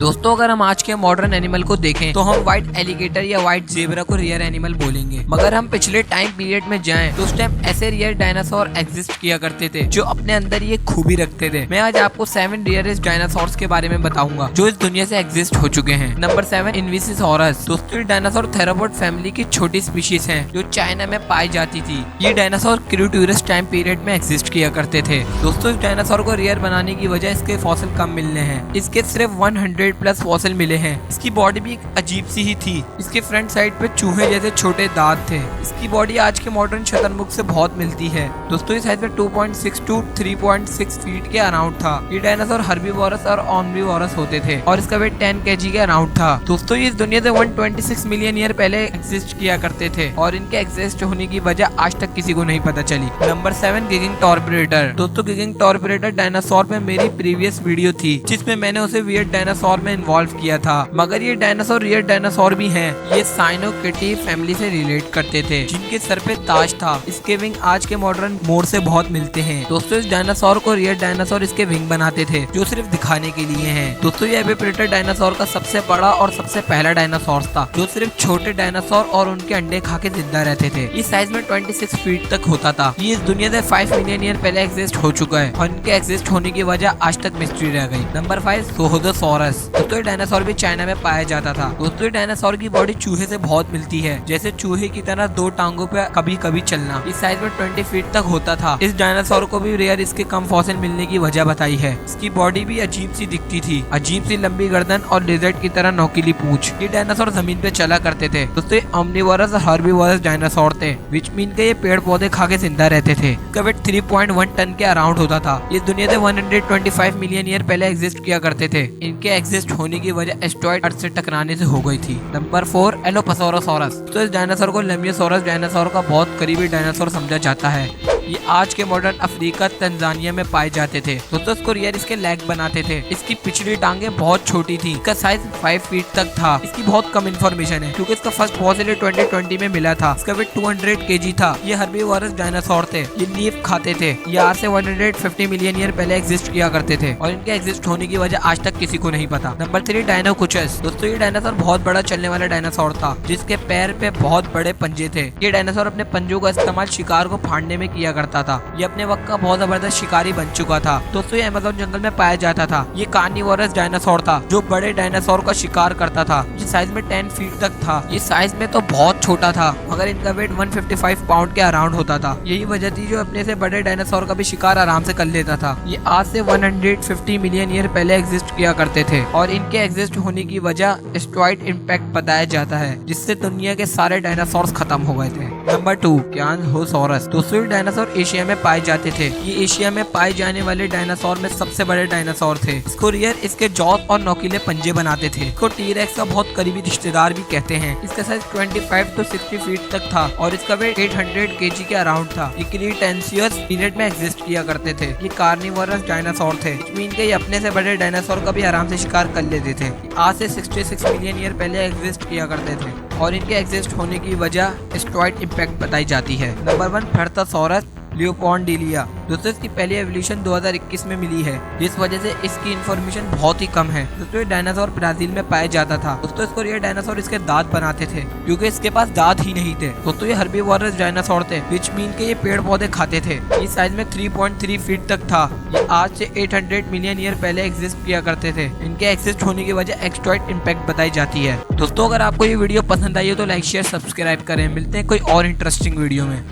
दोस्तों अगर हम आज के मॉडर्न एनिमल को देखें तो हम व्हाइट एलिगेटर या व्हाइट जेब्रा को रियर एनिमल बोलेंगे। मगर हम पिछले टाइम पीरियड में जाएं तो उस टाइम ऐसे रियर डायनासोर एग्जिस्ट किया करते थे जो अपने अंदर ये खूबी रखते थे। मैं आज आपको 7 रियरेस्ट डायनासोर्स के बारे में बताऊंगा जो इस दुनिया से एग्जिस्ट हो चुके हैं। नंबर 7 इनविसिसॉरस। दोस्तों ये डायनासोर थेरोपोड फैमिली की छोटी स्पीशीज है जो चाइना में पाई जाती थी। ये डायनासोर क्रिटेशियस टाइम पीरियड में एग्जिस्ट किया करते थे। दोस्तों इस डायनासोर को रियर बनाने की वजह इसके फॉसिल कम मिलने हैं। इसके सिर्फ 100 प्लस फॉसिल मिले हैं। इसकी बॉडी भी एक अजीब सी ही थी। इसके फ्रंट साइड पे चूहे जैसे छोटे दांत थे। इसकी बॉडी आज के मॉडर्न शतरमुख से बहुत मिलती है। दोस्तों इस साइज में 2.6 टू 3.6 फीट के अराउंड था। ये डायनासोर हर्बीवोरस और ऑमनीवोरस होते थे और इसका वेट 10 kg के अराउंड था। दोस्तों ये इस दुनिया से 126 मिलियन ईयर पहले एग्जिस्ट किया करते थे और इनके एग्जिस्ट होने की वजह आज तक किसी को नहीं पता चली। नंबर 7 गिगिंग टॉर्बरेटर। दोस्तों गिगिंग टॉर्बरेटर डायनासोर में मेरी प्रीवियस वीडियो थी जिसमें मैंने उसे वियर्ड डायनासोर में इन्वॉल्व किया था। मगर ये डायनासोर रियर डायनासोर भी हैं। ये साइनोकिटी फैमिली से रिलेट करते थे जिनके सर पे ताज था। इसके विंग आज के मॉडर्न मोर से बहुत मिलते हैं। दोस्तों इस डायनासोर को रियर डायनासोर इसके विंग बनाते थे जो सिर्फ दिखाने के लिए हैं। दोस्तों ये एविप्रेटर डायनासोर का सबसे बड़ा और सबसे पहला डायनासोर था जो सिर्फ छोटे डायनासोर और उनके अंडे खा के जिंदा रहते थे। इस साइज में 26 फीट तक होता था। ये इस दुनिया से 5 मिलियन ईयर पहले एग्जिस्ट हो चुका है और इनके एग्जिस्ट होने की वजह आज तक मिस्ट्री रह गई। नंबर 5 सोहोदोसॉरस। दोस्तों ये डायनासोर भी चाइना में पाया जाता था। दोस्तों डायनासोर की बॉडी चूहे से बहुत मिलती है, जैसे चूहे की तरह 2 टांगों पे कभी कभी चलना। इस साइज में 20 फीट तक होता था। इस डायनासोर को भी रेयर इसके कम फॉसिल मिलने की वजह बताई है। इसकी बॉडी भी अजीब सी दिखती थी, अजीब सी लंबी गर्दन और लिजर्ड की तरह नोकीली पूंछ। ये डायनासोर जमीन पे चला करते थे। दोस्तों ये ओमनीवोरस और हर्बीवोरस डायनासोर थे विच मीन के ये पेड़ पौधे खा के जिंदा रहते थे। इसका वेट 3.1 टन के अराउंड होता था। ये दुनिया से 125 मिलियन ईयर पहले एग्जिस्ट किया करते थे। इनके एग्जिस्ट होने की वजह एस्टेरॉयड अर्थ से टकराने से हो गई थी। नंबर 4 एलोपसोरोसॉरस। तो इस डायनासोर को लेमियोसॉरस डायनासोर का बहुत करीबी डायनासोर समझा जाता है। ये आज के मॉडर्न अफ्रीका तंजानिया में पाए जाते थे। दोस्तों इसको रियर इसके लेग बनाते थे। इसकी पिछली टांगे बहुत छोटी थी। इसका साइज 5 फीट तक था। इसकी बहुत कम इन्फॉर्मेशन है क्योंकि इसका फर्स्ट फॉसिल 2020 में मिला था। इसका वेट 200 kg था। ये हर्बीवोरस डायनासोर थे। ये लीफ खाते थे। ये आज से 150 मिलियन ईयर पहले एग्जिस्ट किया करते थे और इनके एग्जिस्ट होने की वजह आज तक किसी को नहीं पता। नंबर 3 डायनोकुचस। दोस्तों ये डायनासोर बहुत बड़ा चलने वाला डायनासोर था जिसके पैर पे बहुत बड़े पंजे थे। ये डायनासोर अपने पंजों का इस्तेमाल शिकार को फाड़ने में किया करता था। ये अपने वक्त का बहुत जबरदस्त शिकारी बन चुका था। दोस्तों ये अमेज़न जंगल में पाया जाता था। ये कार्निवोरस डायनासोर था जो बड़े डायनासोर का शिकार करता था। ये साइज में 10 फीट तक था। ये साइज में तो बहुत छोटा था मगर इनका वेट 155 पाउंड के अराउंड होता था। यही वजह थी जो अपने से बड़े डायनासोर का भी शिकार आराम से कर लेता था। ये आज से 150 मिलियन ईयर पहले एग्जिस्ट किया करते थे और इनके एग्जिस्ट होने की वजह एस्टेरॉयड इम्पैक्ट बताया जाता है जिससे दुनिया के सारे डायनासोर खत्म हो गए थे। नंबर 2 क्यानहोसॉरस। दोस्तों डायनासोर एशिया में पाए जाते थे। ये एशिया में पाए जाने वाले डायनासोर में सबसे बड़े डायनासोर थे। इसको रियर इसके जॉस और नोकीले पंजे बनाते थे। इसको टीरेक्स का बहुत करीबी रिश्तेदार भी कहते हैं। इसका साइज 25 to 60 फीट तक था और इसका वेट 800 kg के अराउंड था। ये क्रीटेशियस पीरियड में एग्जिस्ट किया करते थे। ये कार्निवोरस डायनासोर थे मीन के ये अपने से बड़े डायनासोर का भी आराम से शिकार कर लेते थे। आज से 66 मिलियन ईयर पहले एग्जिस्ट किया करते थे और इनके एग्जिस्ट होने की वजह एस्टेरॉयड इम्पैक्ट बताई जाती है। नंबर 1 फेरथोसॉरस लियोपोन्डिलिया। दोस्तों इसकी पहली एवोल्यूशन 2021 में मिली है जिस वजह से इसकी इन्फॉर्मेशन बहुत ही कम है। दोस्तों ये डायनासोर ब्राजील में पाया जाता था। दोस्तों इसको रियर डायनासोर इसके दांत बनाते थे क्योंकि इसके पास दांत ही नहीं थे। दोस्तों ये हर्बीवोरस डायनासोर थे विच मीन के ये पेड़ पौधे खाते थे। ये साइज में 3.3 फीट तक था। ये आज से 800 मिलियन ईयर पहले एग्जिस्ट किया करते थे। इनके एग्जिस्ट होने की वजह एस्टेरॉयड इम्पैक्ट बताई जाती है। दोस्तों अगर आपको ये वीडियो पसंद आई हो तो लाइक शेयर सब्सक्राइब करें। मिलते हैं कोई और इंटरेस्टिंग वीडियो में।